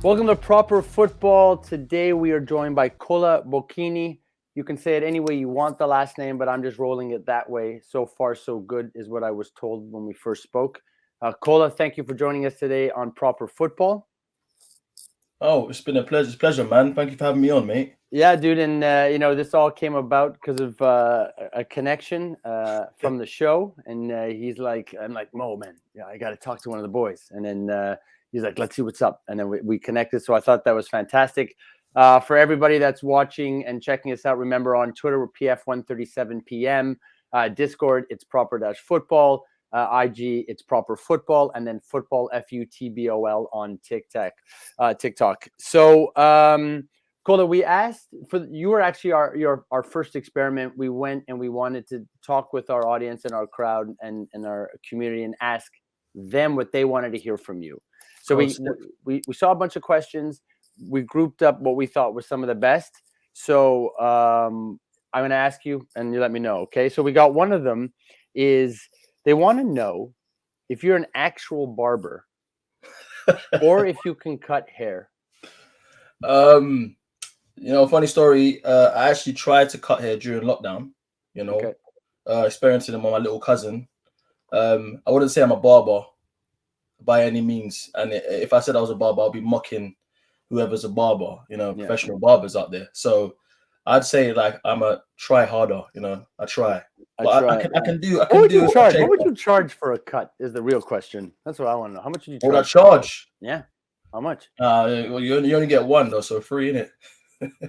Welcome to Proper Football. Today we are joined by Kola Bokkini. You can say it any way you want, the last name, but I'm just rolling it that way. So far, so good is what I was told when we first spoke. Kola, thank you for joining us today on Proper Football. Oh, it's been a pleasure. It's a pleasure, man. Thank you for having me on, mate. Yeah, dude, and this all came about because of a connection from the show, and I'm like, Mo, man, yeah, I got to talk to one of the boys, and then he's like, let's see what's up, and then we connected. So I thought that was fantastic. For everybody that's watching and checking us out, remember on Twitter we're PF137 PM, Discord it's proper-football, IG it's proper football, and then football FUTBOL on TikTok. So. Kola, we asked for you were actually our first experiment. We went and we wanted to talk with our audience and our crowd and our community and ask them what they wanted to hear from you. So we saw a bunch of questions. We grouped up what we thought were some of the best. So I'm going to ask you and you let me know. Okay. So we got one of them is they want to know if you're an actual barber or if you can cut hair. Funny story. I actually tried to cut hair during lockdown. Okay. Experiencing them with my little cousin. I wouldn't say I'm a barber by any means, and if I said I was a barber, I'll be mocking whoever's a barber. Professional barbers out there. So I'd say like I'm a try harder. I try. I can do. What would you charge? What would you charge for a cut? Is the real question. That's what I want to know. How much would you charge? What I charge? Yeah. How much? Well, you only get one though, so free, innit?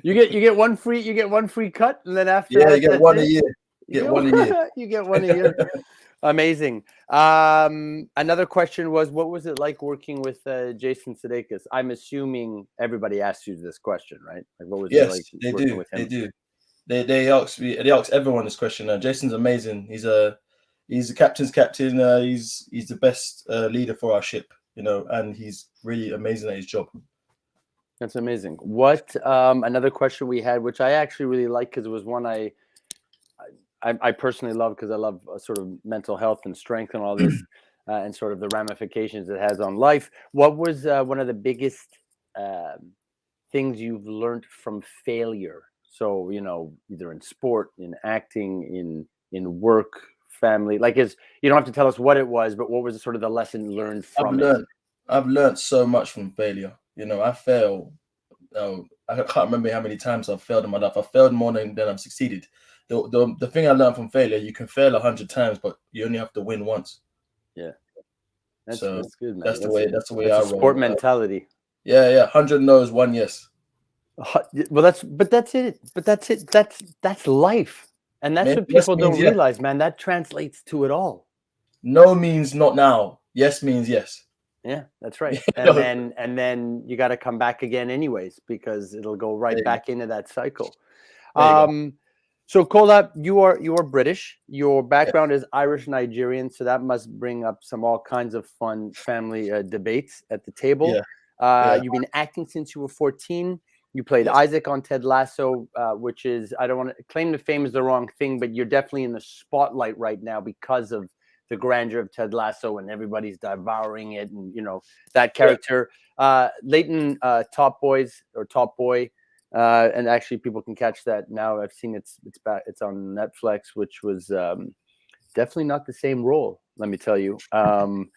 You get one free cut, and then after you get one a year. You get one a year. You get one a year. Amazing. Another question was, what was it like working with Jason Sudeikis? I'm assuming everybody asked you this question, right? Like, what was it like working with him? They do. They ask me. They ask everyone this question. Jason's amazing. He's the captain's captain. He's the best leader for our ship. And he's really amazing at his job. That's amazing. What another question we had, which I actually really like because it was one I personally love because I love sort of mental health and strength and all this and sort of the ramifications it has on life. What was one of the biggest things you've learned from failure? So, either in sport, in acting, in work, family, like you don't have to tell us what it was, but what was sort of the lesson learned from it? I've learned so much from failure. I fail. I can't remember how many times I've failed in my life. I failed more than I've succeeded. The thing I learned from failure, you can fail 100 times, but you only have to win once. Yeah, that's good, man. That's the way I roll. Sport mentality. Yeah. 100 no's, one yes. Well, that's it. That's life, and that's what people don't realize, man. That translates to it all. No means not now. Yes means yes. Yeah, that's right. And then you got to come back again anyways, because it'll go right back into that cycle. So Kola, you are British. Your background is Irish Nigerian, so that must bring up all kinds of fun family debates at the table. You've been acting since you were 14. You played Isaac on Ted Lasso, which is, I don't want to claim the fame is the wrong thing, but you're definitely in the spotlight right now because of the grandeur of Ted Lasso, and everybody's devouring it, and that character. Leighton, Top Boy, and actually people can catch that now. I've seen it's back. It's on Netflix, which was definitely not the same role. Let me tell you. Can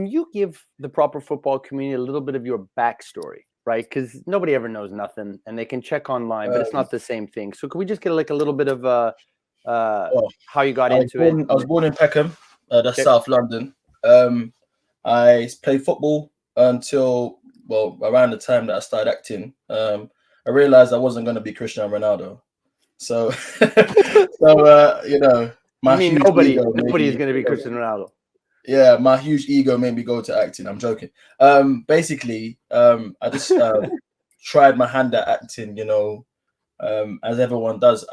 you give the Proper Football community a little bit of your backstory, right? Because nobody ever knows nothing, and they can check online, but it's not the same thing. So can we just get like a little bit of how you got into it? I was born in Peckham, that's South London. I played football until around the time that I started acting. I realized I wasn't going to be Cristiano Ronaldo. So, nobody is going to be Cristiano Ronaldo. Yeah, my huge ego made me go to acting. I'm joking. Basically, I just tried my hand at acting. As everyone does.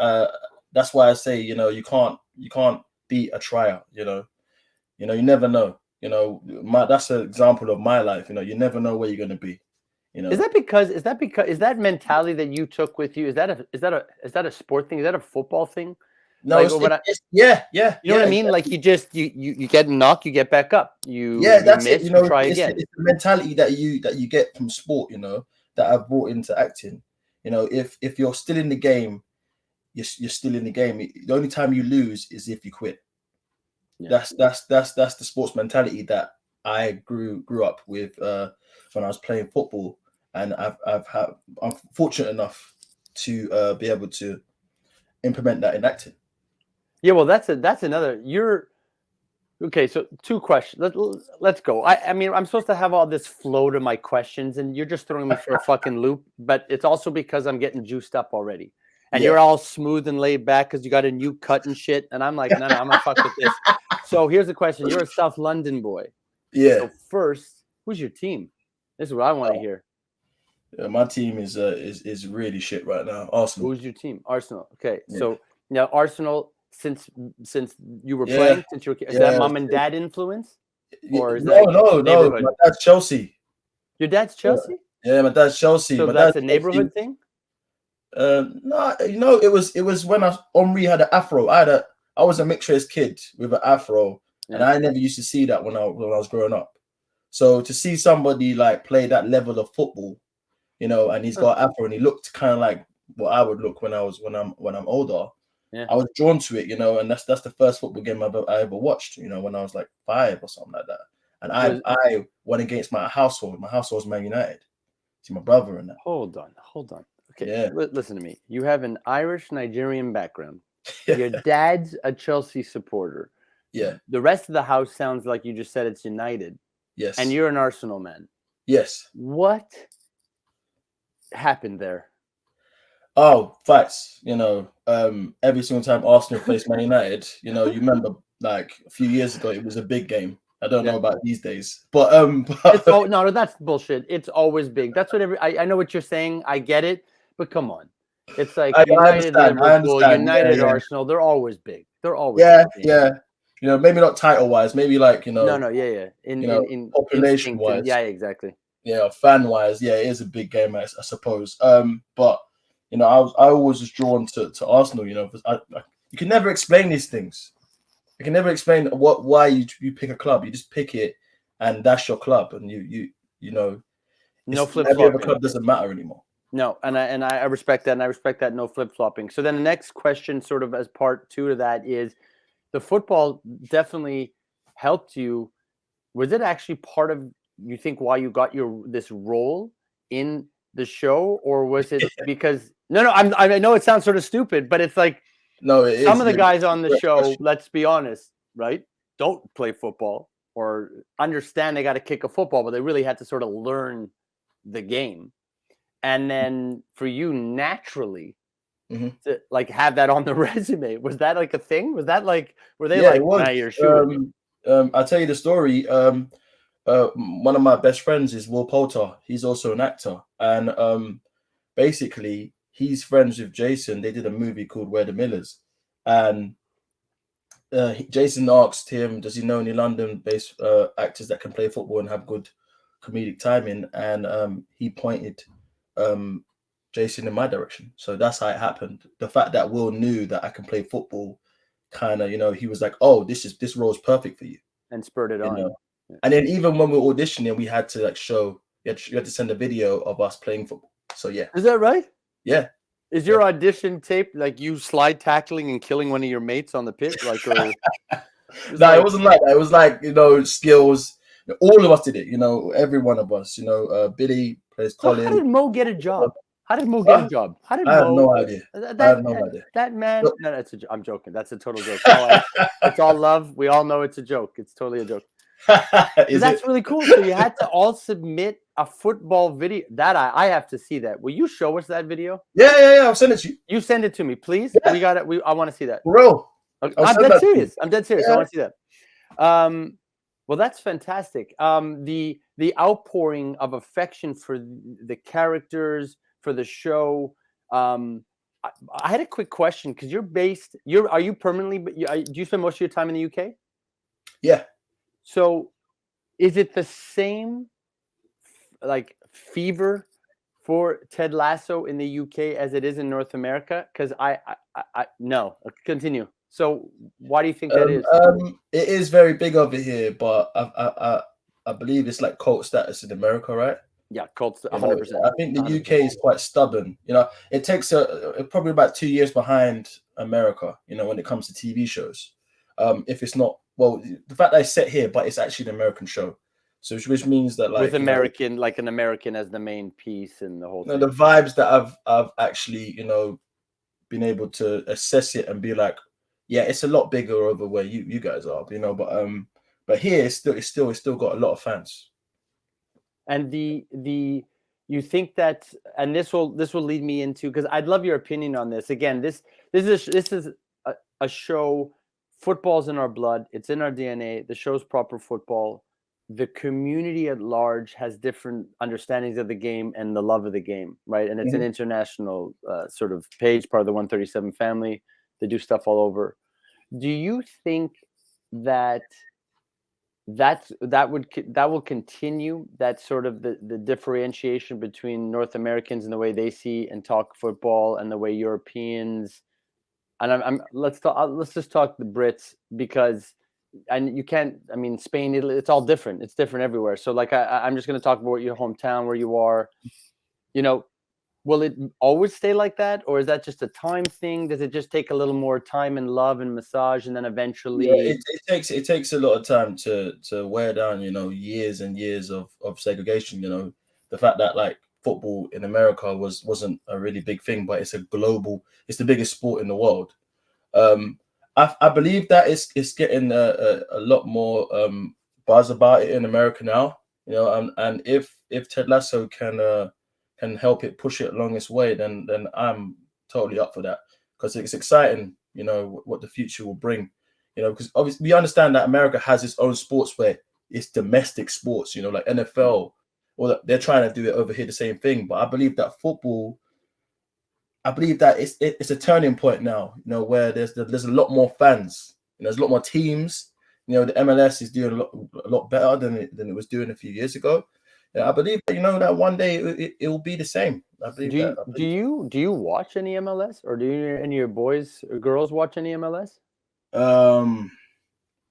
That's why I say, you can't beat a tryout. You never know. That's an example of my life. You never know where you're going to be. Is that mentality that you took with you? Is that a sport thing? Is that a football thing? No, Like, yeah. You know what I mean? Like, you get knocked, you get back up. You that's miss, it. You know, try it's again. the mentality that you get from sport. You know, that I've brought into acting. You know, if you're still in the game, you're still in the game. The only time you lose is if you quit. Yeah. That's the sports mentality that I grew up with when I was playing football, and I'm fortunate enough to be able to implement that in acting. Yeah, well, that's another. You're okay. So, two questions. Let's go. I mean, I'm supposed to have all this flow to my questions, and you're just throwing me for a fucking loop. But it's also because I'm getting juiced up already, and Yeah. you're all smooth and laid back because you got a new cut and shit. And I'm like, no, I'm gonna fuck with this. So here's the question: you're a South London boy. Yeah. So first, who's your team? This is what I want to hear. Yeah, my team is really shit right now. Arsenal. Who's your team? Arsenal. Okay, Yeah. so now Arsenal. Since you were playing, since you were, is that mom and dad influence, or is that no? neighborhood? My dad's Chelsea. Your dad's Chelsea. Yeah, my dad's Chelsea. So my that's dad's a neighborhood Chelsea. thing. No, you know, it was when Henri had an afro. I was a mixed race kid with an afro, and I never used to see that when I was growing up. So to see somebody like play that level of football, you know, and he's got afro and he looked kind of like what I would look when I'm older. Yeah. I was drawn to it, you know, and that's the first football game I ever watched, you know, when I was like 5 or something like that. And I went against my household. My household was Man United. See my brother and that. Hold on. Okay, Yeah. listen to me. You have an Irish Nigerian background. Your dad's a Chelsea supporter. Yeah. The rest of the house sounds like you just said it's United. Yes. And you're an Arsenal man. Yes. What happened there? Oh, facts. You know, every single time Arsenal plays Man United, you know, you remember like a few years ago, it was a big game. I don't know about these days, but no, that's bullshit. It's always big. That's what I know what you're saying. I get it, but come on, it's like United, Liverpool, United, Arsenal. They're always big. They're always big. Yeah. You know, maybe not title wise, maybe like in population wise, exactly. Yeah, fan wise, it is a big game, I suppose. But you know, I always was drawn to Arsenal. You know, because you can never explain these things. You can never explain why you pick a club. You just pick it, and that's your club, and you know, no flip flopping. Every other club doesn't matter anymore. No, and I respect that, and I respect that no flip flopping. So then the next question, sort of as part 2 to that, is the football definitely helped you. Was it actually part of, you think, why you got this role in the show, or was it because I know it sounds sort of stupid, but it's like some of the guys on the show, let's be honest, right, don't play football or understand they got to kick a football, but they really had to sort of learn the game. And then for you, naturally, to like have that on the resume, was that like a thing? Was that like, were they like, nah, you're sure? I'll tell you the story. One of my best friends is Will Poulter. He's also an actor, and basically he's friends with Jason. They did a movie called Where the Millers, and Jason asked him, does he know any London-based actors that can play football and have good comedic timing? And he pointed Jason in my direction. So that's how it happened. The fact that Will knew that I can play football, kind of, you know, he was like, oh, this role is perfect for you. And spurred it on. Know? Yeah. And then even when we were auditioning, we had to like show, you had to send a video of us playing football. So yeah. Is that right? Yeah. Is your audition tape like you slide tackling and killing one of your mates on the pitch? Like, or it wasn't like that. It was like, you know, skills. All of us did it, you know, every one of us, you know, Billy plays Colin. How did Mo get a job? I have no idea. I have no idea. That man. No, I'm joking. That's a total joke. It's all love. We all know it's a joke. It's totally a joke. That's really cool. So you had to all submit a football video. That I have to see that. Will you show us that video? Yeah. I'll send it to you. You send it to me, please. Yeah. We got it. I want to see that. Bro, I'm dead serious. Yeah. I want to see that. Well, that's fantastic. The outpouring of affection for the characters, for the show. I had a quick question because are you permanently? Do you spend most of your time in the UK? Yeah. So, is it the same like fever for Ted Lasso in the UK as it is in North America? Because I no. Continue. So why do you think that is? It is very big over here, but I believe it's like cult status in America, right? Yeah, Colts, You know, 100%. I think the UK is quite stubborn. You know, it takes probably about 2 years behind America. You know, when it comes to TV shows, if it's not well, the fact that it's set here, but it's actually an American show, so which means that like with American, like an American as the main piece and the whole thing. the vibes that I've actually been able to assess it and be like, yeah, it's a lot bigger over where you guys are, but here it's still got a lot of fans. And you think that, and this will lead me into, because I'd love your opinion on this. Again, this is a show. Football's in our blood. It's in our DNA. The show's proper football. The community at large has different understandings of the game and the love of the game, right? And it's an international sort of page, part of the 137 family. They do stuff all over. Do you think that will continue, that sort of the differentiation between North Americans and the way they see and talk football and the way Europeans, and let's just talk the Brits, because and you can't, I mean, Spain, Italy, it's all different. It's different everywhere. So like I'm just going to talk about your hometown, where you are. Will it always stay like that, or is that just a time thing? Does it just take a little more time and love and massage, and then eventually? Yeah, it takes a lot of time to wear down, years and years of segregation. The fact that like football in America wasn't a really big thing, but it's it's the biggest sport in the world. I believe that it's getting a lot more buzz about it in America now. And if Ted Lasso can help it push it along its way, then I'm totally up for that, because it's exciting, what the future will bring, because obviously we understand that America has its own sports where it's domestic sports, like NFL, or they're trying to do it over here, the same thing. But I believe that it's a turning point now, where there's a lot more fans, there's a lot more teams. The MLS is doing a lot better than it was doing a few years ago. Yeah, I believe that that one day it will be the same. I believe that. Do you watch any MLS, or do any of your boys or girls watch any MLS?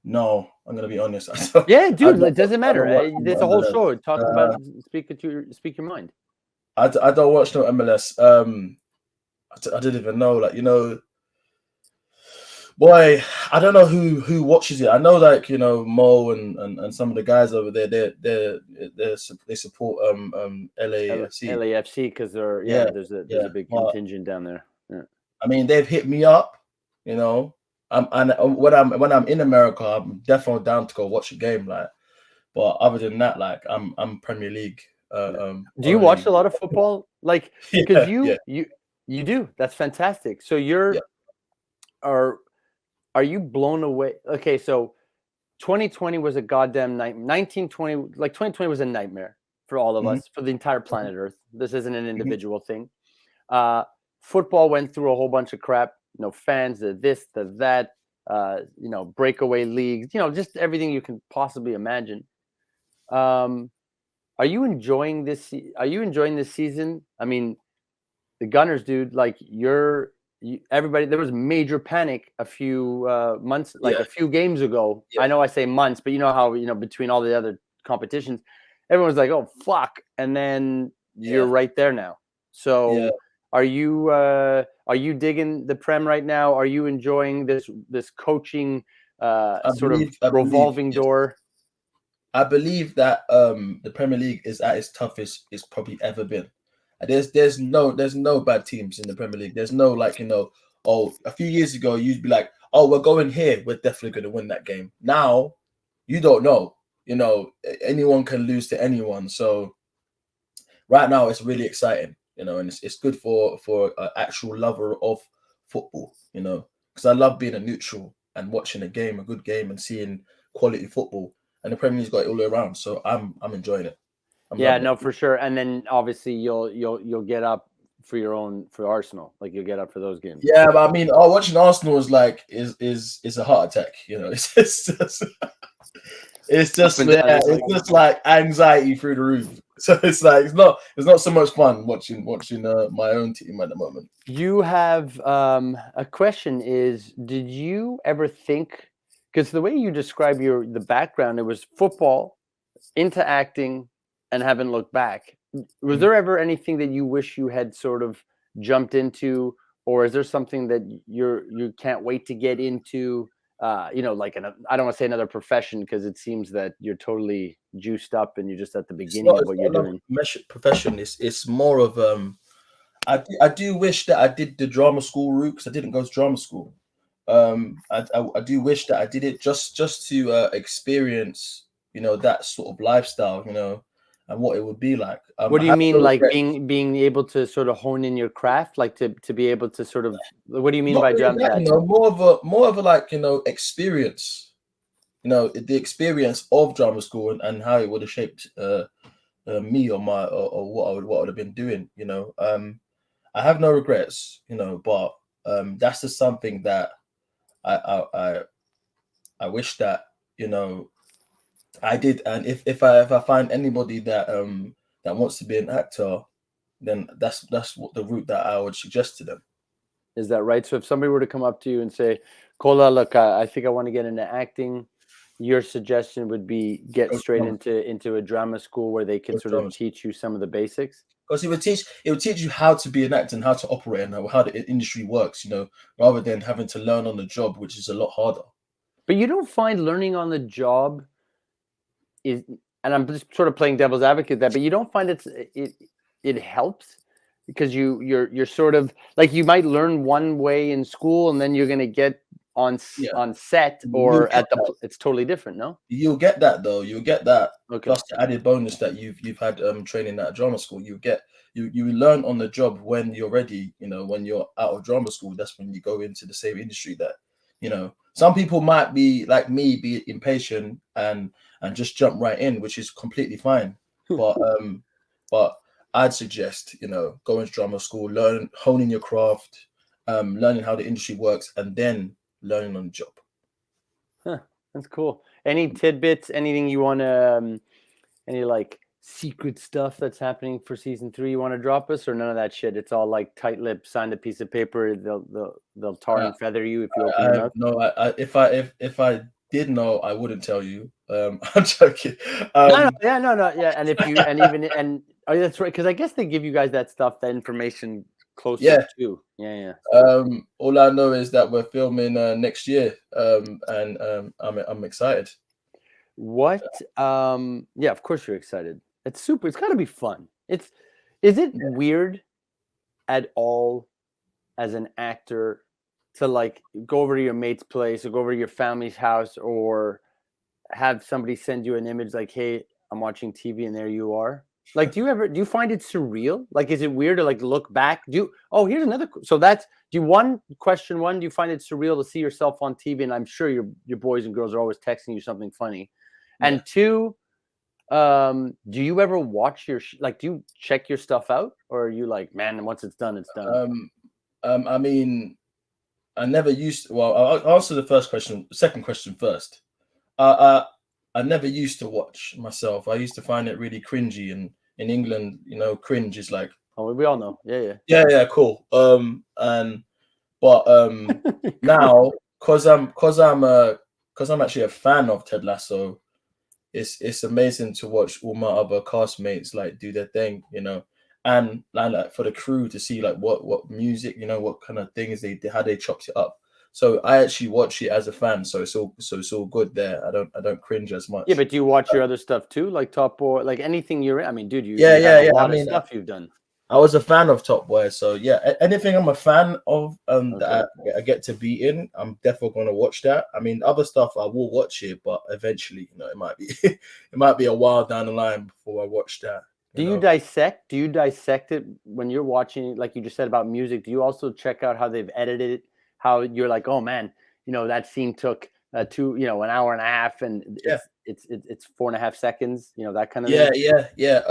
No, I'm gonna be honest. Yeah, dude, it doesn't matter. There's a whole show. Talk about speak your mind. I don't watch no MLS. I didn't even know, boy, I don't know who watches it. I know, Mo and some of the guys over there. They support LAFC. LAFC, because there's a big contingent down there. Yeah. I mean, they've hit me up. And when I'm in America, I'm definitely down to go watch a game. But other than that, I'm Premier League. Do you watch a lot of football? Because you do. That's fantastic. So are you blown away? Okay, so 2020 was a goddamn nightmare. 2020 was a nightmare for all of us, for the entire planet Earth. This isn't an individual thing. Football went through a whole bunch of crap. No fans, this, that, breakaway leagues, just everything you can possibly imagine. Are you enjoying this? Are you enjoying this season? I mean, the Gunners, dude, everybody, there was major panic a few months, a few games ago. Yeah. I know I say months, but you know how, between all the other competitions, everyone was like, oh, fuck. And then you're right there now. So are you digging the Prem right now? Are you enjoying this coaching revolving door? I believe that the Premier League is at its toughest it's probably ever been. There's no bad teams in the Premier League. There's no a few years ago you'd be like, oh, we're going here, we're definitely going to win that game. Now you don't know. Anyone can lose to anyone. So right now it's really exciting, and it's good for an actual lover of football, because I love being a neutral and watching a good game and seeing quality football. And the Premier League's got it all the way around, so I'm enjoying it. For sure. And then obviously you'll get up for Arsenal, you'll get up for those games. Yeah, but I mean, watching Arsenal is is a heart attack. It's just like anxiety through the roof. So it's like it's not so much fun watching my own team at the moment. You have a question is, did you ever think, because the way you describe the background, it was football into acting and haven't looked back. Was there ever anything that you wish you had sort of jumped into, or is there something that you can't wait to get into? Like I don't want to say another profession because it seems that you're totally juiced up and you're just at the beginning of what you're doing. Profession. It's more of I do wish that I did the drama school route because I didn't go to drama school. I do wish that I did it just to experience, that sort of lifestyle, and what it would be like. What do you mean, like being able to sort of hone in your craft, like to be able to sort of? What do you mean Not by really drama? that, more of a like experience, the experience of drama school and how it would have shaped me or what I would have been doing. I have no regrets, but that's just something that I wish that I did. And if I find anybody that wants to be an actor, then that's what the route that I would suggest to them. Is that right? So if somebody were to come up to you and say, Kola, look, I think I want to get into acting, your suggestion would be get straight into a drama school where they can sort of teach you some of the basics? Because it would teach you how to be an actor and how to operate and how the industry works, rather than having to learn on the job, which is a lot harder. But you don't find learning on the job is, and I'm just sort of playing devil's advocate that, but you don't find it helps because you're sort of like, you might learn one way in school and then you're going to get on set or it's totally different. No, you'll get that though. You'll get that. Okay. Plus the added bonus that you've had training at drama school. You learn on the job when you're ready. When you're out of drama school, that's when you go into the same industry that some people might be like me, be impatient and just jump right in, which is completely fine. But I'd suggest going to drama school, honing your craft, learning how the industry works, and then learning on the job. That's cool. Any tidbits, anything you want to, any like secret stuff that's happening for season 3 you want to drop us, or none of that shit? It's all like tight lipped, signed a piece of paper. They'll tar and feather you if you open your mouth. No, if I did know, I wouldn't tell you. I'm joking. No. And if you that's right, because I guess they give you guys that information closer to. Yeah. All I know is that we're filming next year, and I'm excited. What? Yeah, of course you're excited. It's super. It's got to be fun. Is it weird at all as an actor to like go over to your mate's place or go over to your family's house or have somebody send you an image like, hey, I'm watching TV and there you are? Like, do you find it surreal? Like, is it weird to like look back? Here's another. So that's, do you find it surreal to see yourself on TV? And I'm sure your boys and girls are always texting you something funny. And 2, do you ever watch do you check your stuff out, or are you like, man, once it's done, it's done? I mean, I never used to, well, I'll answer the second question first. I never used to watch myself. I used to find it really cringy, and in England, cringe is like, oh, we all know. Yeah, cool. Now, cause I'm actually a fan of Ted Lasso, it's amazing to watch all my other castmates like do their thing, and like for the crew to see like what music, what kind of things they did, how they chopped it up. So I actually watch it as a fan, so it's all good there. I don't cringe as much. Yeah, but do you watch your other stuff too, like Top Boy, like anything you're in? I mean, dude, you have a lot of stuff you've done. I was a fan of Top Boy, so yeah, anything I'm a fan of that I get to be in, I'm definitely gonna watch that. I mean, other stuff I will watch it, but eventually, it might be it might be a while down the line before I watch that. Do you dissect it when you're watching, like you just said about music? Do you also check out how they've edited it? How you're like, oh man, that scene took an hour and a half, and it's 4.5 seconds, that kind of thing. Yeah.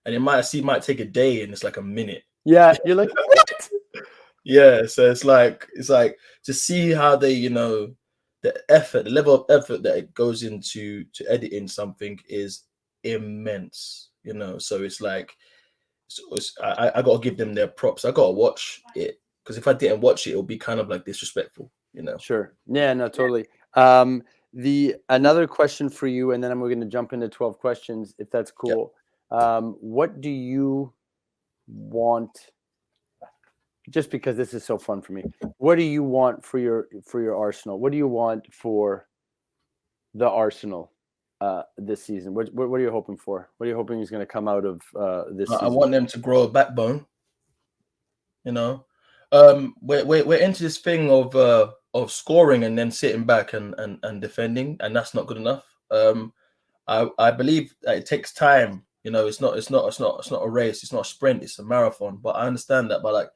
And it might take a day, and it's like a minute. Yeah, you're like, what? Yeah, so it's like to see how they, the level of effort that it goes into editing something is immense. you know. So it's like, I got to give them their props. I got to watch it, because if I didn't watch it, it would be kind of like disrespectful, you know. Sure. Yeah, no, totally. The another question for you, and then I'm going to jump into 12 questions, if that's Yeah. cool. What do you want? Just because this is so fun for me, what do you want for your Arsenal? What do you want for the Arsenal this season? What are you hoping for? What are you hoping is going to come out of this I season? want them to grow a backbone, you know. We're into this thing of scoring and then sitting back and defending, and that's not good enough. I believe that it takes time. You know, it's not a race, it's not a sprint, it's a marathon. But I understand that. But like,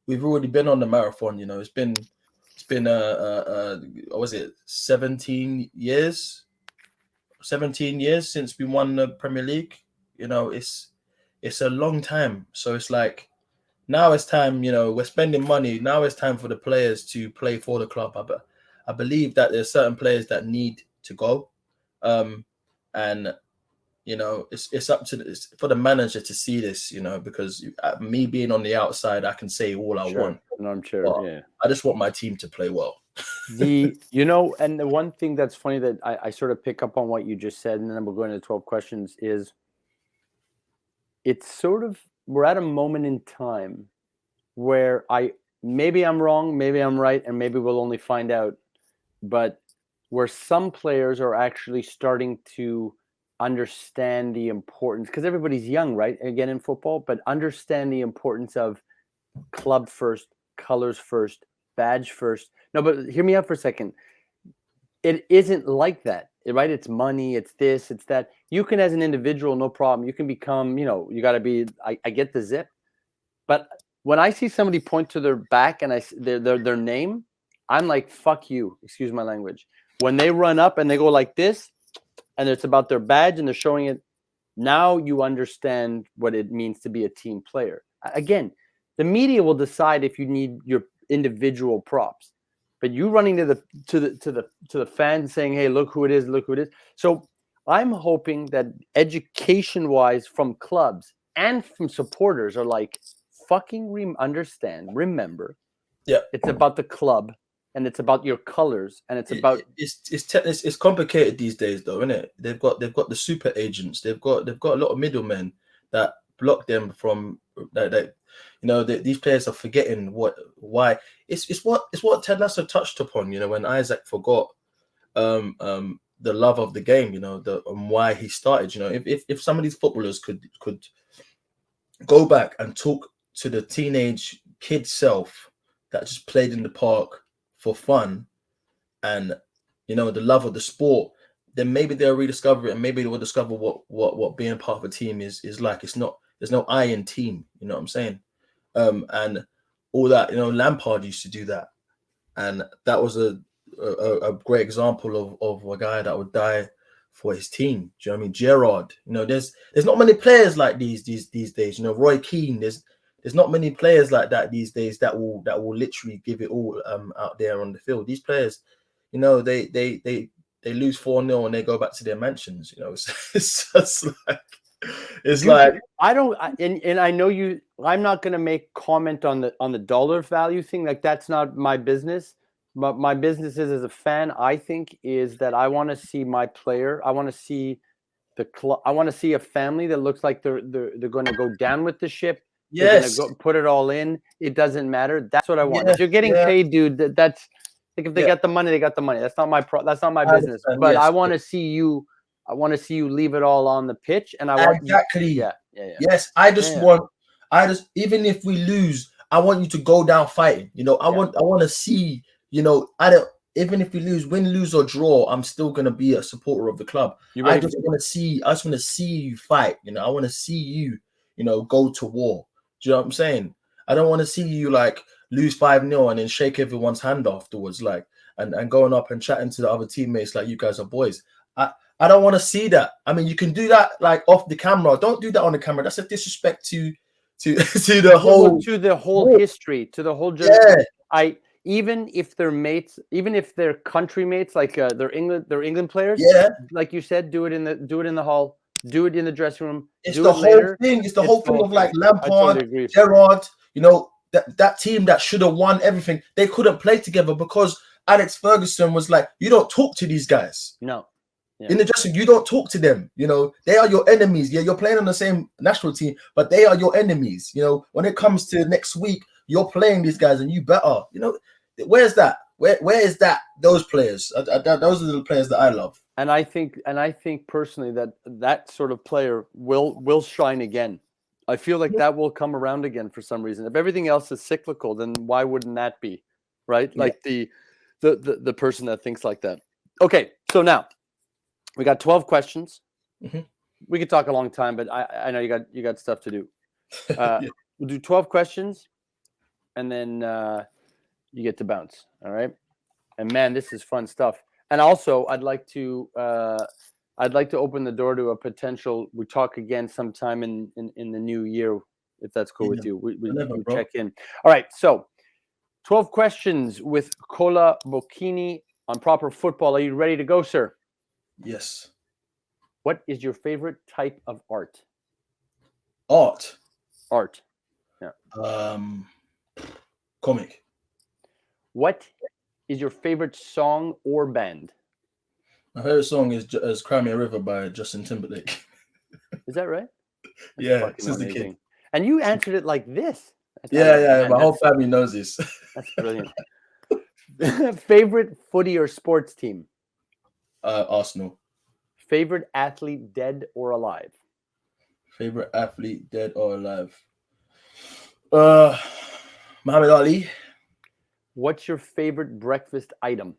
we've already been on the marathon. You know, it's been what was it, 17 years? 17 years since we won the Premier League. You know, it's a long time. So it's like, now it's time. You know, we're spending money. Now it's time for the players to play for the club. I believe that there's certain players that need to go, and you know, it's up to it's for the manager to see this. You know, because me being on the outside, I can say all I want. No, I'm sure. But Yeah. I just want my team to play well. And the one thing that's funny that I sort of pick up on what you just said, and then we'll go into 12 questions, is it's sort of, we're at a moment in time where maybe I'm wrong, maybe I'm right, and maybe we'll only find out, but where some players are actually starting to understand the importance, because everybody's young, right? Again, in football, but understand the importance of club first, colors first, badge first. No, but hear me out for a second. It isn't like that, right? It's money, it's this, it's that. You can, as an individual, no problem. You can become, you got to be, I get the zip. But when I see somebody point to their back and their name, I'm like, fuck you, excuse my language. When they run up and they go like this, and it's about their badge and they're showing it, now you understand what it means to be a team player. Again, the media will decide if you need your individual props, but you running to the fans saying, "Hey, look who it is! Look who it is!" So I'm hoping that education-wise, from clubs and from supporters, are like, fucking understand, remember, Yeah, it's about the club and it's about your colors and it's about it's complicated these days, though, isn't it? They've got the super agents. They've got a lot of middlemen that block them from that. You know, these players are forgetting why. It's what Ted Lasso touched upon. You know, when Isaac forgot the love of the game. You know, why he started. You know, if some of these footballers could go back and talk to the teenage kid self that just played in the park for fun, and you know, the love of the sport, then maybe they'll rediscover it, and maybe they will discover what being part of a team is like. It's not, there's no I in team, you know what I'm saying? And all that, you know, Lampard used to do that, and that was a great example of a guy that would die for his team. Do you know what I mean? Gerrard, you know, there's not many players like these days. You know, Roy Keane, there's not many players like that these days that will literally give it all out there on the field. These players, you know, they lose 4-0 and they go back to their mansions. You know, it's just like, I don't, and I know you. I'm not going to make comment on the dollar value thing. Like, that's not my business. But my business is, as a fan, I think, is that I want to see my player. I want to see the club. I want to see a family that looks like they're going to go down with the ship. They're going yes, to go put it all in. It doesn't matter. That's what I want. yeah, If you're getting paid, dude, that's like, if they got the money, they got the money. That's not my That's not my business. But yes, I want to see you. I want to see you leave it all on the pitch, and I want exactly. Yeah. Yes, I just even if we lose, I want you to go down fighting. You know, I want to see. You know, even if we win, lose or draw, I'm still gonna be a supporter of the club. I just want to see you fight. You know, I want to see you, you know, go to war. Do you know what I'm saying? I don't want to see you like lose 5-0 and then shake everyone's hand afterwards, like, and going up and chatting to the other teammates like you guys are boys. I don't want to see that. I mean, you can do that like off the camera. Don't do that on the camera. That's a disrespect to the whole history, to the whole generation. Yeah. Even if they're mates, even if they're country mates, like they're England players. Yeah. Like you said, do it in the hall. Do it in the dressing room. It's Do the it whole later. thing. It's the whole thing of like I totally Lampard, agree. Gerrard. You know, that team that should have won everything, they couldn't play together because Alex Ferguson was like, you don't talk to these guys. No. Yeah. In the dressing, you don't talk to them. You know, they are your enemies. Yeah, you're playing on the same national team, but they are your enemies. You know, when it comes to next week, you're playing these guys, and you better. You know, where's that? Where is that? Those players. Those are the players that I love. And I think personally that sort of player will shine again. I feel like that will come around again for some reason. If everything else is cyclical, then why wouldn't that be, right? Like the person that thinks like that. Okay, so now we got 12 questions. Mm-hmm. We could talk a long time, but I know you got stuff to do. Yeah. We'll do 12 questions, and then you get to bounce. All right. And man, this is fun stuff. And also, I'd like to open the door to a potential. We talk again sometime in the new year, if that's cool with you. We check in. All right. So, 12 questions with Kola Bokkini on proper football. Are you ready to go, sir? Yes. What is your favorite type of art? Art. Yeah. Comic. What is your favorite song or band? My favorite song is "Cry Me a River" by Justin Timberlake. Is that right? Yeah, since the kid. And you answered it like this. Yeah. My whole family knows this. That's brilliant. Favorite footy or sports team? Arsenal. Favorite athlete, dead or alive? Favorite athlete, dead or alive? Muhammad Ali. What's your favorite breakfast item?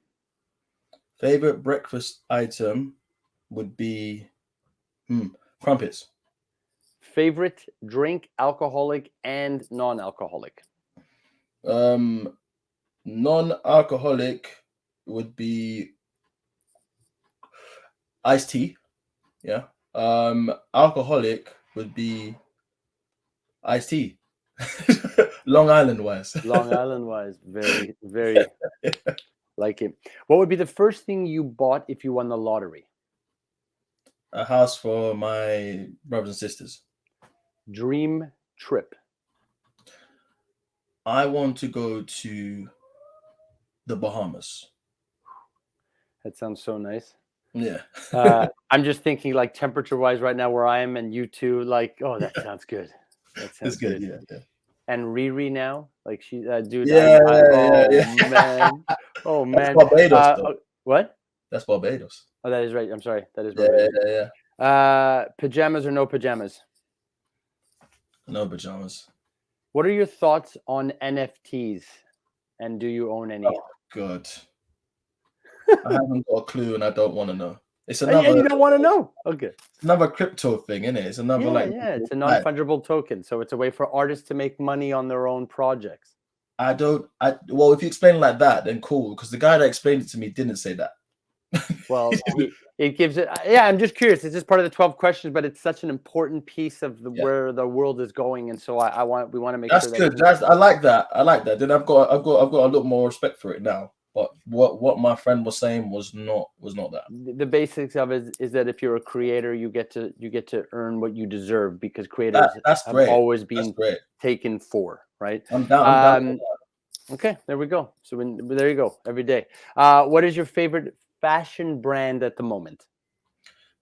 Favorite breakfast item would be crumpets. Favorite drink, alcoholic and non-alcoholic? Non-alcoholic would be iced tea. Yeah. Alcoholic would be iced tea. Long Island wise. Very, very like it. What would be the first thing you bought if you won the lottery? A house for my brothers and sisters. Dream trip. I want to go to the Bahamas. That sounds so nice. Yeah. I'm just thinking like temperature wise right now where I am, and you two, like, oh, that sounds good. That sounds good. Yeah. And Riri now, like she, dude. Yeah. Man. Oh man. That's Barbados. What? That's Barbados. Oh, that is right. I'm sorry. That is Barbados. Yeah. Pajamas or no pajamas? No pajamas. What are your thoughts on NFTs? And do you own any? Oh God. I haven't got a clue, and I don't want to know. It's another. And you don't want to know. Okay. Another crypto thing, isn't it? It's another it's a non-fungible token, so it's a way for artists to make money on their own projects. Well, if you explain it like that, then cool. Because the guy that explained it to me didn't say that. Well, it gives it. Yeah, I'm just curious. It's just part of the 12 questions, but it's such an important piece of where the world is going, and so we want to make sure that's good. I like that. Then I've got a lot more respect for it now. But what my friend was saying was not that. The basics of it is that if you're a creator, you get to earn what you deserve, because creators have always been taken for, right? I'm down. Okay, there we go. So there you go. Every day. What is your favorite fashion brand at the moment?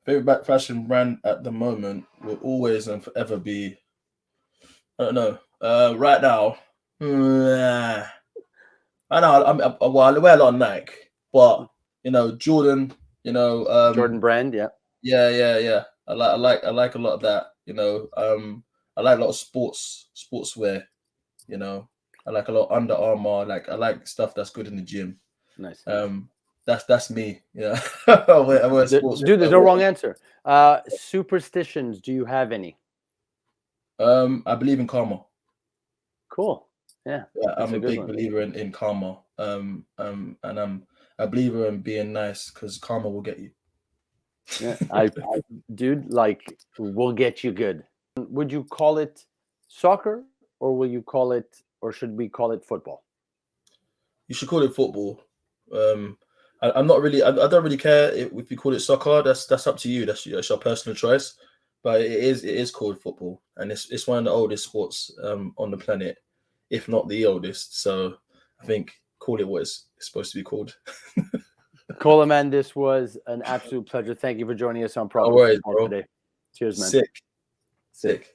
Favorite fashion brand at the moment will always and forever be, I don't know. Right now, I know I wear a lot of Nike, but Jordan, Jordan brand, yeah. I like a lot of that. I like a lot of sportswear. I like a lot of Under Armour. I like stuff that's good in the gym. Nice. That's me. Yeah. I wear sports. Dude, there's no wrong answer. Superstitions, do you have any? I believe in karma. Cool. Yeah. I'm a big believer in karma. And I'm a believer in being nice, because karma will get you. Yeah, dude, like, we'll get you good. Would you call it soccer, or should we call it football? You should call it football. I'm not really. I don't really care if you call it soccer. That's up to you. That's your personal choice. but it is called football, and it's one of the oldest sports on the planet, if not the oldest. So I think call it what it's supposed to be called. Kola, man, this was an absolute pleasure. Thank you for joining us on No Proper worries, Football bro. today. Cheers, man. Sick.